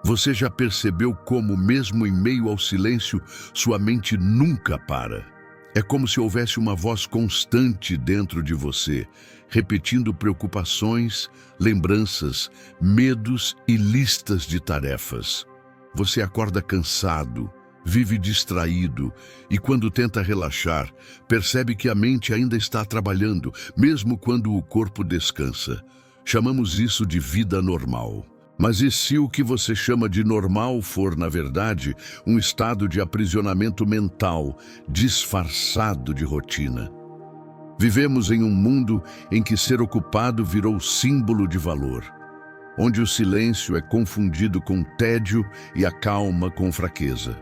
Você já percebeu como, mesmo em meio ao silêncio, sua mente nunca para? É como se houvesse uma voz constante dentro de você, repetindo preocupações, lembranças, medos e listas de tarefas. Você acorda cansado, vive distraído e, quando tenta relaxar, percebe que a mente ainda está trabalhando, mesmo quando o corpo descansa. Chamamos isso de vida normal. Mas e se o que você chama de normal for, na verdade, um estado de aprisionamento mental, disfarçado de rotina? Vivemos em um mundo em que ser ocupado virou símbolo de valor, onde o silêncio é confundido com tédio e a calma com fraqueza.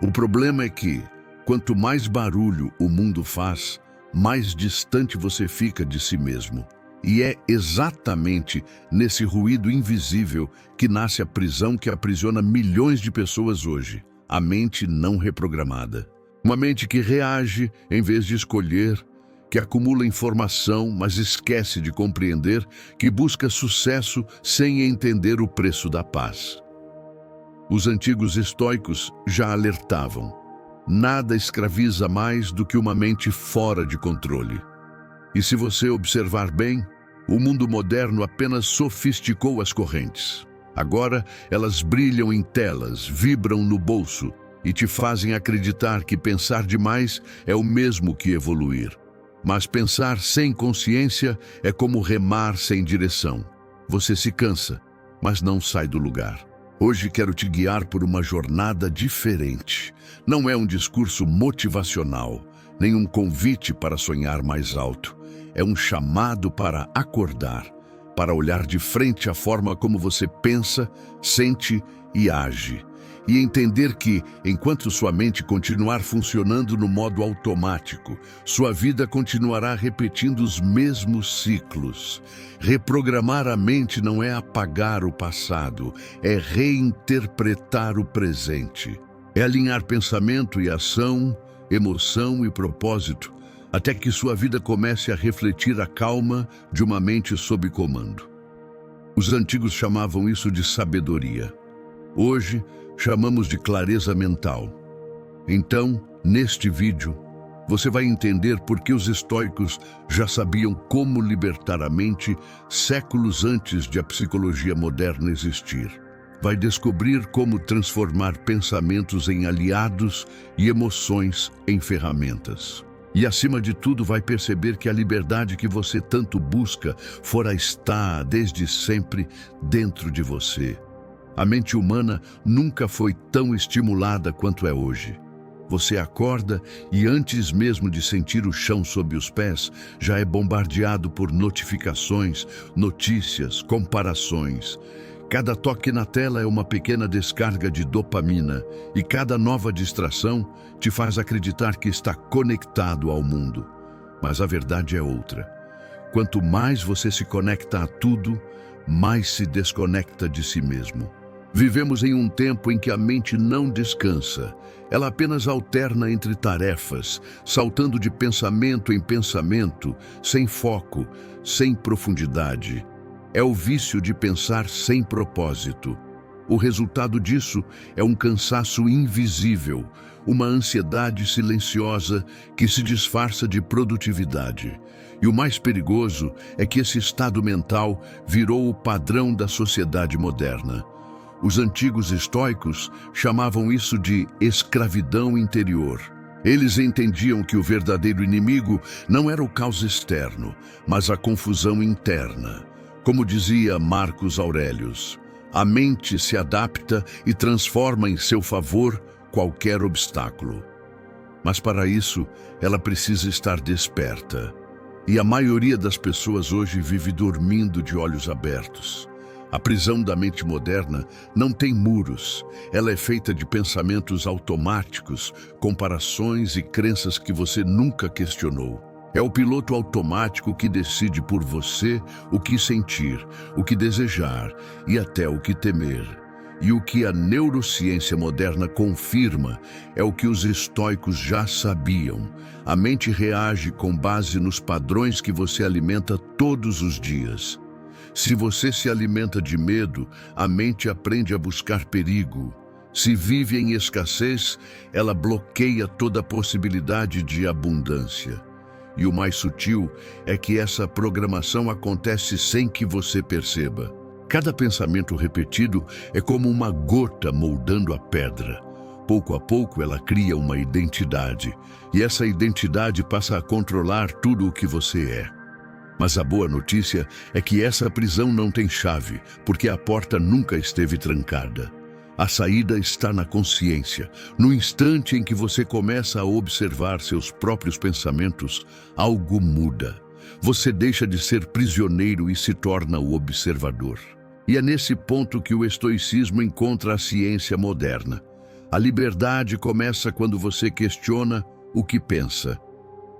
O problema é que, quanto mais barulho o mundo faz, mais distante você fica de si mesmo. E é exatamente nesse ruído invisível que nasce a prisão que aprisiona milhões de pessoas hoje, a mente não reprogramada. Uma mente que reage em vez de escolher, que acumula informação, mas esquece de compreender, que busca sucesso sem entender o preço da paz. Os antigos estoicos já alertavam: nada escraviza mais do que uma mente fora de controle. E se você observar bem, o mundo moderno apenas sofisticou as correntes. Agora elas brilham em telas, vibram no bolso e te fazem acreditar que pensar demais é o mesmo que evoluir. Mas pensar sem consciência é como remar sem direção. Você se cansa, mas não sai do lugar. Hoje quero te guiar por uma jornada diferente. Não é um discurso motivacional, nem um convite para sonhar mais alto. É um chamado para acordar, para olhar de frente à forma como você pensa, sente e age. E entender que, enquanto sua mente continuar funcionando no modo automático, sua vida continuará repetindo os mesmos ciclos. Reprogramar a mente não é apagar o passado, é reinterpretar o presente. É alinhar pensamento e ação, emoção e propósito, até que sua vida comece a refletir a calma de uma mente sob comando. Os antigos chamavam isso de sabedoria. Hoje, chamamos de clareza mental. Então, neste vídeo, você vai entender por que os estoicos já sabiam como libertar a mente séculos antes de a psicologia moderna existir. Vai descobrir como transformar pensamentos em aliados e emoções em ferramentas. E, acima de tudo, vai perceber que a liberdade que você tanto busca fora está, desde sempre, dentro de você. A mente humana nunca foi tão estimulada quanto é hoje. Você acorda e, antes mesmo de sentir o chão sob os pés, já é bombardeado por notificações, notícias, comparações. Cada toque na tela é uma pequena descarga de dopamina e cada nova distração te faz acreditar que está conectado ao mundo. Mas a verdade é outra. Quanto mais você se conecta a tudo, mais se desconecta de si mesmo. Vivemos em um tempo em que a mente não descansa. Ela apenas alterna entre tarefas, saltando de pensamento em pensamento, sem foco, sem profundidade. É o vício de pensar sem propósito. O resultado disso é um cansaço invisível, uma ansiedade silenciosa que se disfarça de produtividade. E o mais perigoso é que esse estado mental virou o padrão da sociedade moderna. Os antigos estoicos chamavam isso de escravidão interior. Eles entendiam que o verdadeiro inimigo não era o caos externo, mas a confusão interna. Como dizia Marcos Aurelius, a mente se adapta e transforma em seu favor qualquer obstáculo. Mas para isso, ela precisa estar desperta. E a maioria das pessoas hoje vive dormindo de olhos abertos. A prisão da mente moderna não tem muros. Ela é feita de pensamentos automáticos, comparações e crenças que você nunca questionou. É o piloto automático que decide por você o que sentir, o que desejar e até o que temer. E o que a neurociência moderna confirma é o que os estoicos já sabiam. A mente reage com base nos padrões que você alimenta todos os dias. Se você se alimenta de medo, a mente aprende a buscar perigo. Se vive em escassez, ela bloqueia toda a possibilidade de abundância. E o mais sutil é que essa programação acontece sem que você perceba. Cada pensamento repetido é como uma gota moldando a pedra. Pouco a pouco ela cria uma identidade, e essa identidade passa a controlar tudo o que você é. Mas a boa notícia é que essa prisão não tem chave, porque a porta nunca esteve trancada. A saída está na consciência. No instante em que você começa a observar seus próprios pensamentos, algo muda. Você deixa de ser prisioneiro e se torna o observador. E é nesse ponto que o estoicismo encontra a ciência moderna. A liberdade começa quando você questiona o que pensa.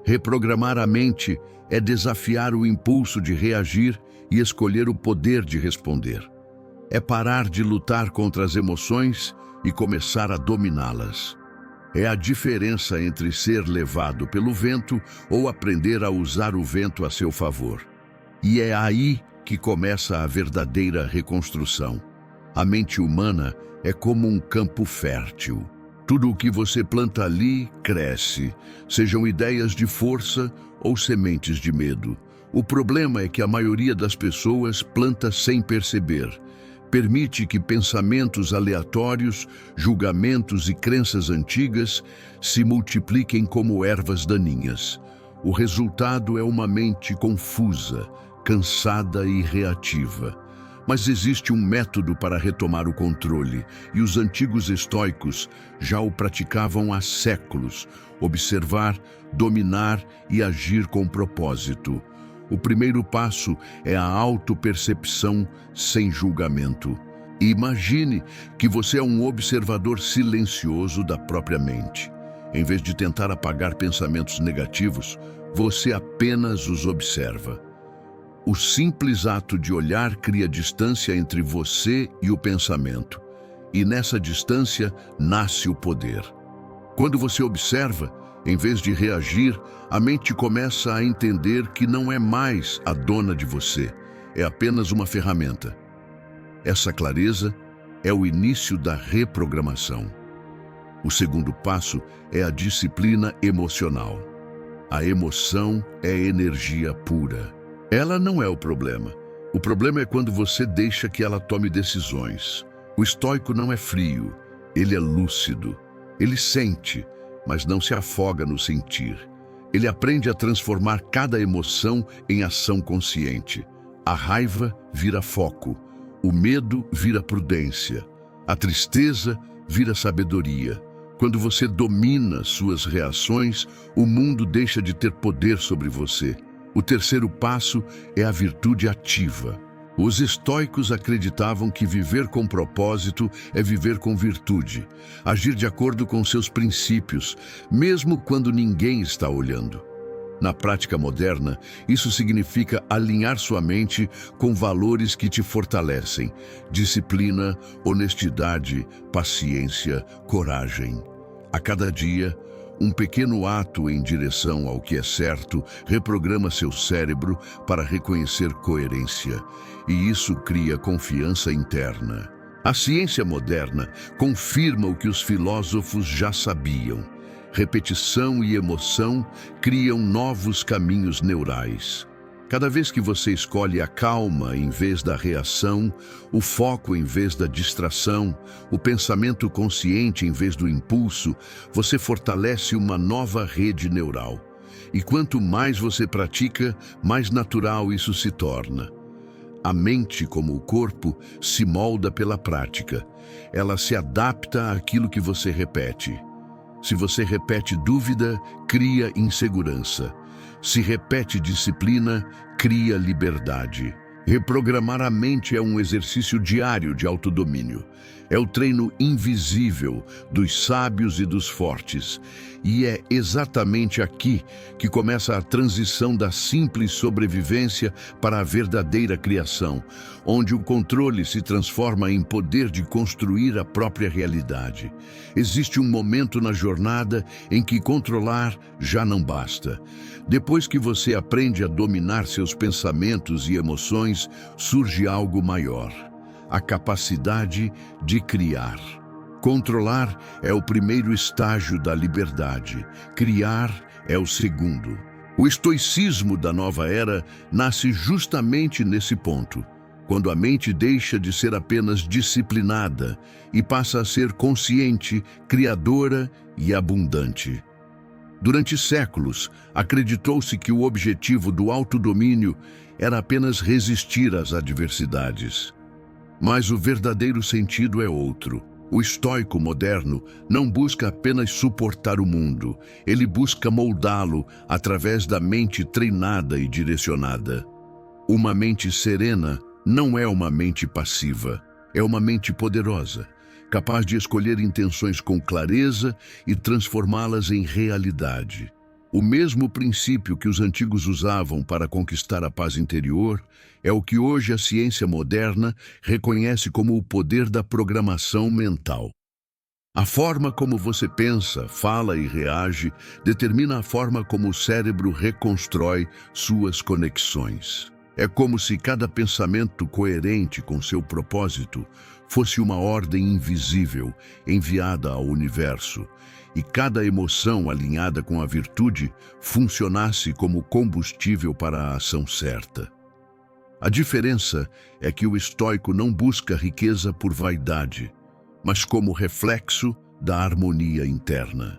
Reprogramar a mente é desafiar o impulso de reagir e escolher o poder de responder. É parar de lutar contra as emoções e começar a dominá-las. É a diferença entre ser levado pelo vento ou aprender a usar o vento a seu favor. E é aí que começa a verdadeira reconstrução. A mente humana é como um campo fértil. Tudo o que você planta ali cresce, sejam ideias de força ou sementes de medo. O problema é que a maioria das pessoas planta sem perceber. Permite que pensamentos aleatórios, julgamentos e crenças antigas se multipliquem como ervas daninhas. O resultado é uma mente confusa, cansada e reativa. Mas existe um método para retomar o controle, e os antigos estoicos já o praticavam há séculos: observar, dominar e agir com propósito. O primeiro passo é a autopercepção sem julgamento. Imagine que você é um observador silencioso da própria mente. Em vez de tentar apagar pensamentos negativos, você apenas os observa. O simples ato de olhar cria distância entre você e o pensamento. E nessa distância nasce o poder. Quando você observa, em vez de reagir, a mente começa a entender que não é mais a dona de você, é apenas uma ferramenta. Essa clareza é o início da reprogramação. O segundo passo é a disciplina emocional. A emoção é energia pura. Ela não é o problema. O problema é quando você deixa que ela tome decisões. O estoico não é frio, ele é lúcido. Ele sente, mas não se afoga no sentir. Ele aprende a transformar cada emoção em ação consciente. A raiva vira foco, o medo vira prudência, a tristeza vira sabedoria. Quando você domina suas reações, o mundo deixa de ter poder sobre você. O terceiro passo é a virtude ativa. Os estoicos acreditavam que viver com propósito é viver com virtude, agir de acordo com seus princípios, mesmo quando ninguém está olhando. Na prática moderna, isso significa alinhar sua mente com valores que te fortalecem: disciplina, honestidade, paciência, coragem. A cada dia, um pequeno ato em direção ao que é certo reprograma seu cérebro para reconhecer coerência, e isso cria confiança interna. A ciência moderna confirma o que os filósofos já sabiam. Repetição e emoção criam novos caminhos neurais. Cada vez que você escolhe a calma em vez da reação, o foco em vez da distração, o pensamento consciente em vez do impulso, você fortalece uma nova rede neural. E quanto mais você pratica, mais natural isso se torna. A mente, como o corpo, se molda pela prática. Ela se adapta àquilo que você repete. Se você repete dúvida, cria insegurança. Se repete disciplina, cria liberdade. Reprogramar a mente é um exercício diário de autodomínio. É o treino invisível dos sábios e dos fortes. E é exatamente aqui que começa a transição da simples sobrevivência para a verdadeira criação, onde o controle se transforma em poder de construir a própria realidade. Existe um momento na jornada em que controlar já não basta. Depois que você aprende a dominar seus pensamentos e emoções, surge algo maior: a capacidade de criar. Controlar é o primeiro estágio da liberdade, criar é o segundo. O estoicismo da nova era nasce justamente nesse ponto, quando a mente deixa de ser apenas disciplinada e passa a ser consciente, criadora e abundante. Durante séculos, acreditou-se que o objetivo do autodomínio era apenas resistir às adversidades. Mas o verdadeiro sentido é outro. O estoico moderno não busca apenas suportar o mundo, ele busca moldá-lo através da mente treinada e direcionada. Uma mente serena não é uma mente passiva, é uma mente poderosa, capaz de escolher intenções com clareza e transformá-las em realidade. O mesmo princípio que os antigos usavam para conquistar a paz interior é o que hoje a ciência moderna reconhece como o poder da programação mental. A forma como você pensa, fala e reage determina a forma como o cérebro reconstrói suas conexões. É como se cada pensamento coerente com seu propósito fosse uma ordem invisível enviada ao universo, e cada emoção alinhada com a virtude funcionasse como combustível para a ação certa. A diferença é que o estoico não busca riqueza por vaidade, mas como reflexo da harmonia interna.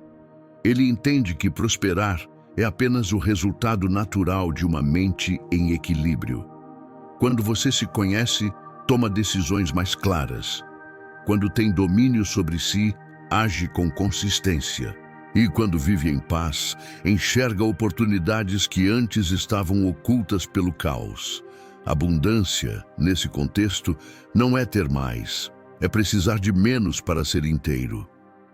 Ele entende que prosperar é apenas o resultado natural de uma mente em equilíbrio. Quando você se conhece, toma decisões mais claras. Quando tem domínio sobre si, age com consistência. E quando vive em paz, enxerga oportunidades que antes estavam ocultas pelo caos. Abundância, nesse contexto, não é ter mais, é precisar de menos para ser inteiro.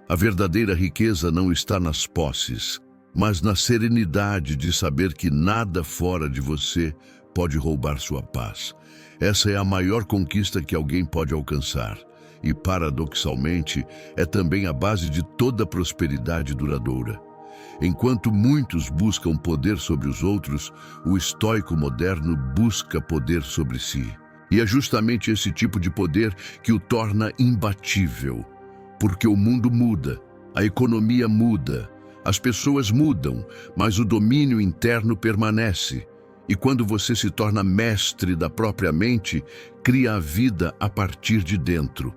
A verdadeira riqueza não está nas posses, mas na serenidade de saber que nada fora de você pode roubar sua paz. Essa é a maior conquista que alguém pode alcançar. E, paradoxalmente, é também a base de toda prosperidade duradoura. Enquanto muitos buscam poder sobre os outros, o estoico moderno busca poder sobre si. E é justamente esse tipo de poder que o torna imbatível. Porque o mundo muda, a economia muda, as pessoas mudam, mas o domínio interno permanece. E quando você se torna mestre da própria mente, cria a vida a partir de dentro.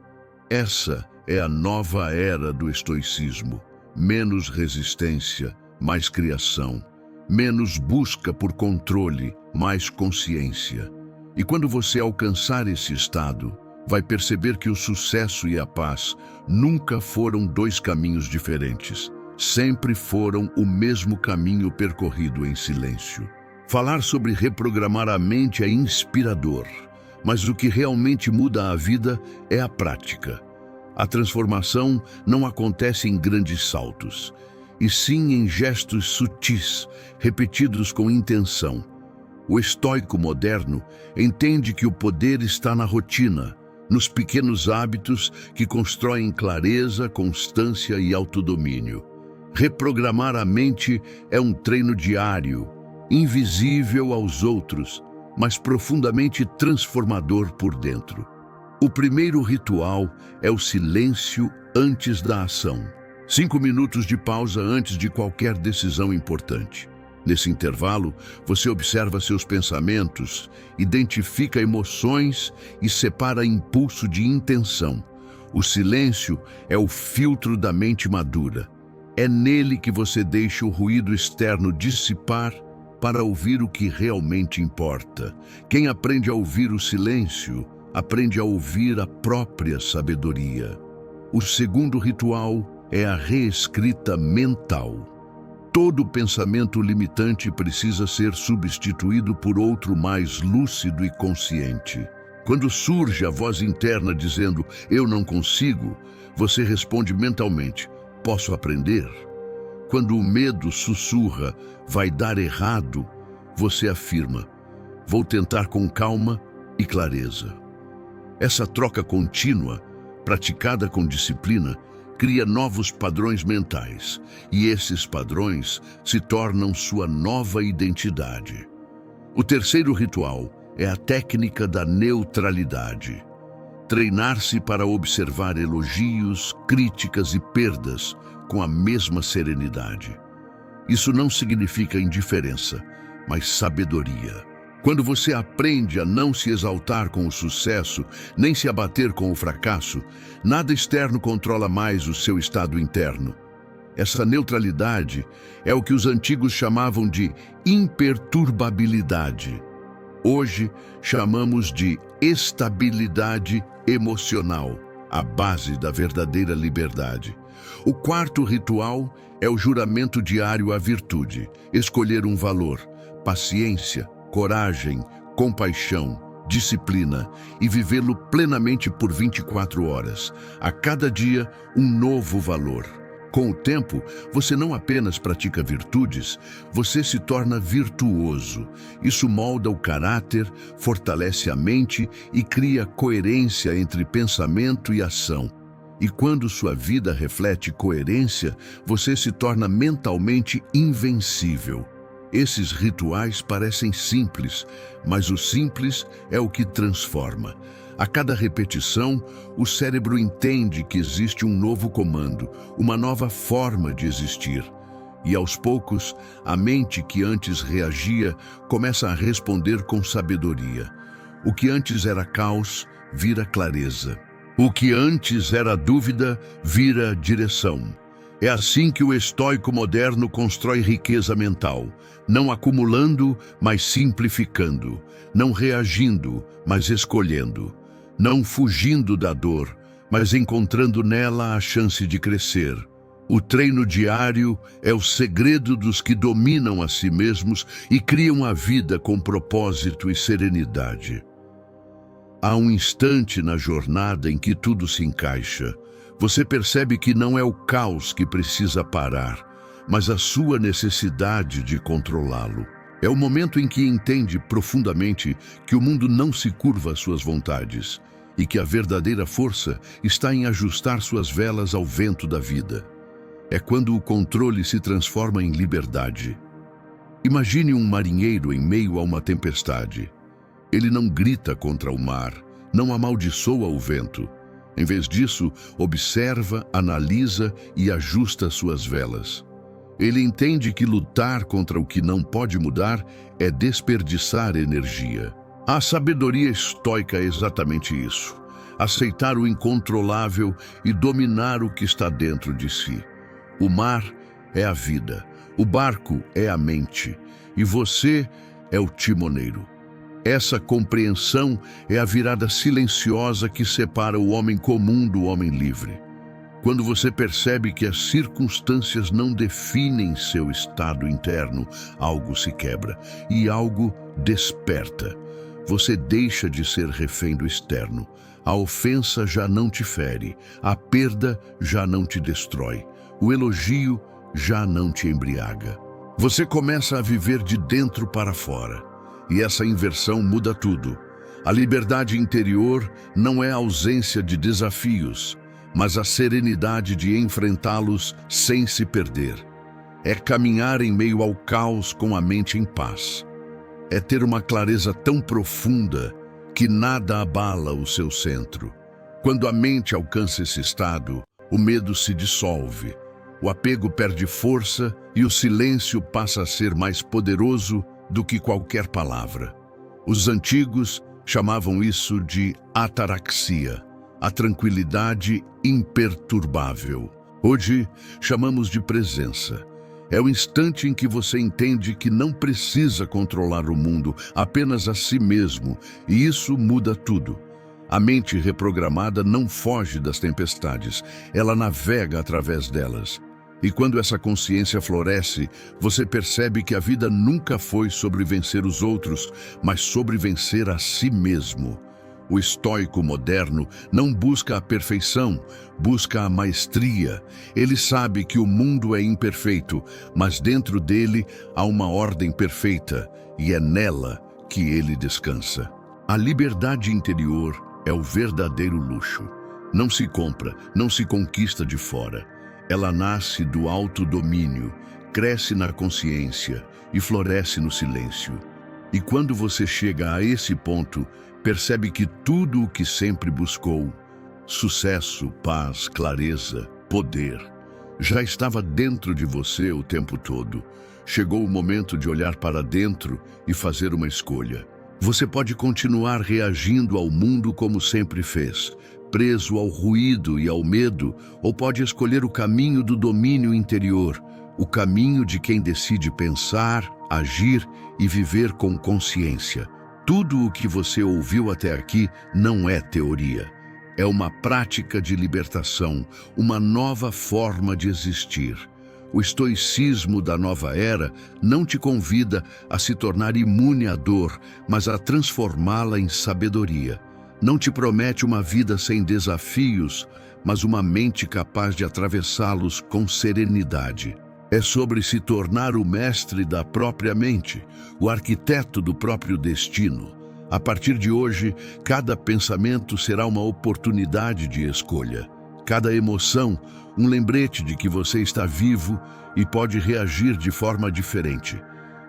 Essa é a nova era do estoicismo. Menos resistência, mais criação. Menos busca por controle, mais consciência. E quando você alcançar esse estado, vai perceber que o sucesso e a paz nunca foram dois caminhos diferentes. Sempre foram o mesmo caminho percorrido em silêncio. Falar sobre reprogramar a mente é inspirador, mas o que realmente muda a vida é a prática. A transformação não acontece em grandes saltos, e sim em gestos sutis, repetidos com intenção. O estoico moderno entende que o poder está na rotina, nos pequenos hábitos que constroem clareza, constância e autodomínio. Reprogramar a mente é um treino diário, invisível aos outros, mas profundamente transformador por dentro. O primeiro ritual é o silêncio antes da ação. 5 minutos de pausa antes de qualquer decisão importante. Nesse intervalo, você observa seus pensamentos, identifica emoções e separa impulso de intenção. O silêncio é o filtro da mente madura. É nele que você deixa o ruído externo dissipar para ouvir o que realmente importa. Quem aprende a ouvir o silêncio, aprende a ouvir a própria sabedoria. O segundo ritual é a reescrita mental. Todo pensamento limitante precisa ser substituído por outro mais lúcido e consciente. Quando surge a voz interna dizendo, eu não consigo, você responde mentalmente, posso aprender? Quando o medo sussurra, vai dar errado, você afirma, vou tentar com calma e clareza. Essa troca contínua, praticada com disciplina, cria novos padrões mentais, e esses padrões se tornam sua nova identidade. O terceiro ritual é a técnica da neutralidade. Treinar-se para observar elogios, críticas e perdas com a mesma serenidade. Isso não significa indiferença, mas sabedoria. Quando você aprende a não se exaltar com o sucesso, nem se abater com o fracasso, nada externo controla mais o seu estado interno. Essa neutralidade é o que os antigos chamavam de imperturbabilidade. Hoje chamamos de estabilidade emocional, a base da verdadeira liberdade. O quarto ritual é o juramento diário à virtude, escolher um valor, paciência, coragem, compaixão, disciplina e vivê-lo plenamente por 24 horas. A cada dia, um novo valor. Com o tempo, você não apenas pratica virtudes, você se torna virtuoso. Isso molda o caráter, fortalece a mente e cria coerência entre pensamento e ação. E quando sua vida reflete coerência, você se torna mentalmente invencível. Esses rituais parecem simples, mas o simples é o que transforma. A cada repetição, o cérebro entende que existe um novo comando, uma nova forma de existir. E aos poucos, a mente que antes reagia começa a responder com sabedoria. O que antes era caos, vira clareza. O que antes era dúvida, vira direção. É assim que o estoico moderno constrói riqueza mental, não acumulando, mas simplificando, não reagindo, mas escolhendo, não fugindo da dor, mas encontrando nela a chance de crescer. O treino diário é o segredo dos que dominam a si mesmos e criam a vida com propósito e serenidade. Há um instante na jornada em que tudo se encaixa. Você percebe que não é o caos que precisa parar, mas a sua necessidade de controlá-lo. É o momento em que entende profundamente que o mundo não se curva às suas vontades e que a verdadeira força está em ajustar suas velas ao vento da vida. É quando o controle se transforma em liberdade. Imagine um marinheiro em meio a uma tempestade. Ele não grita contra o mar, não amaldiçoa o vento. Em vez disso, observa, analisa e ajusta suas velas. Ele entende que lutar contra o que não pode mudar é desperdiçar energia. A sabedoria estoica é exatamente isso: aceitar o incontrolável e dominar o que está dentro de si. O mar é a vida, o barco é a mente, e você é o timoneiro. Essa compreensão é a virada silenciosa que separa o homem comum do homem livre. Quando você percebe que as circunstâncias não definem seu estado interno, algo se quebra e algo desperta. Você deixa de ser refém do externo. A ofensa já não te fere, a perda já não te destrói, o elogio já não te embriaga. Você começa a viver de dentro para fora. E essa inversão muda tudo. A liberdade interior não é a ausência de desafios, mas a serenidade de enfrentá-los sem se perder. É caminhar em meio ao caos com a mente em paz. É ter uma clareza tão profunda que nada abala o seu centro. Quando a mente alcança esse estado, o medo se dissolve, o apego perde força e o silêncio passa a ser mais poderoso do que qualquer palavra. Os antigos chamavam isso de ataraxia, a tranquilidade imperturbável. Hoje chamamos de presença. É o instante em que você entende que não precisa controlar o mundo, apenas a si mesmo, e isso muda tudo. A mente reprogramada não foge das tempestades, ela navega através delas. E quando essa consciência floresce, você percebe que a vida nunca foi sobre vencer os outros, mas sobre vencer a si mesmo. O estoico moderno não busca a perfeição, busca a maestria. Ele sabe que o mundo é imperfeito, mas dentro dele há uma ordem perfeita, e é nela que ele descansa. A liberdade interior é o verdadeiro luxo. Não se compra, não se conquista de fora. Ela nasce do autodomínio, cresce na consciência e floresce no silêncio. E quando você chega a esse ponto, percebe que tudo o que sempre buscou, sucesso, paz, clareza, poder, já estava dentro de você o tempo todo. Chegou o momento de olhar para dentro e fazer uma escolha. Você pode continuar reagindo ao mundo como sempre fez, preso ao ruído e ao medo, ou pode escolher o caminho do domínio interior, o caminho de quem decide pensar, agir e viver com consciência. Tudo o que você ouviu até aqui não é teoria. É uma prática de libertação, uma nova forma de existir. O estoicismo da nova era não te convida a se tornar imune à dor, mas a transformá-la em sabedoria. Não te promete uma vida sem desafios, mas uma mente capaz de atravessá-los com serenidade. É sobre se tornar o mestre da própria mente, o arquiteto do próprio destino. A partir de hoje, cada pensamento será uma oportunidade de escolha. Cada emoção, um lembrete de que você está vivo e pode reagir de forma diferente.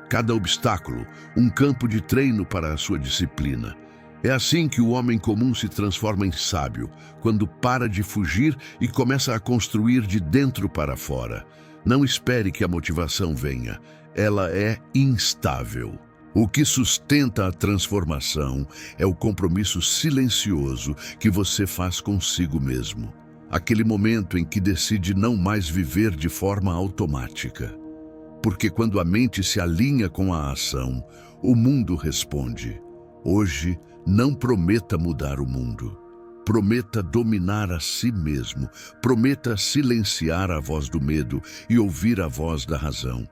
Cada obstáculo, um campo de treino para a sua disciplina. É assim que o homem comum se transforma em sábio, quando para de fugir e começa a construir de dentro para fora. Não espere que a motivação venha, ela é instável. O que sustenta a transformação é o compromisso silencioso que você faz consigo mesmo. Aquele momento em que decide não mais viver de forma automática. Porque quando a mente se alinha com a ação, o mundo responde. Hoje, não prometa mudar o mundo. Prometa dominar a si mesmo. Prometa silenciar a voz do medo e ouvir a voz da razão.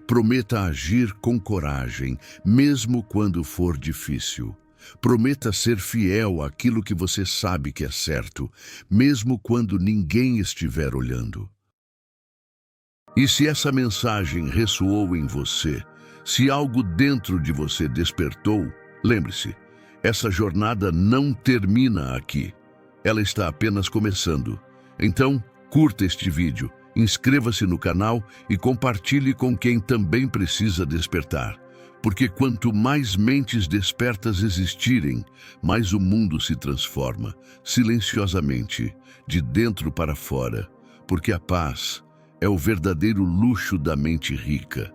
Prometa agir com coragem, mesmo quando for difícil. Prometa ser fiel àquilo que você sabe que é certo, mesmo quando ninguém estiver olhando. E se essa mensagem ressoou em você, se algo dentro de você despertou, lembre-se, essa jornada não termina aqui. Ela está apenas começando. Então, curta este vídeo, inscreva-se no canal e compartilhe com quem também precisa despertar. Porque quanto mais mentes despertas existirem, mais o mundo se transforma, silenciosamente, de dentro para fora. Porque a paz é o verdadeiro luxo da mente rica.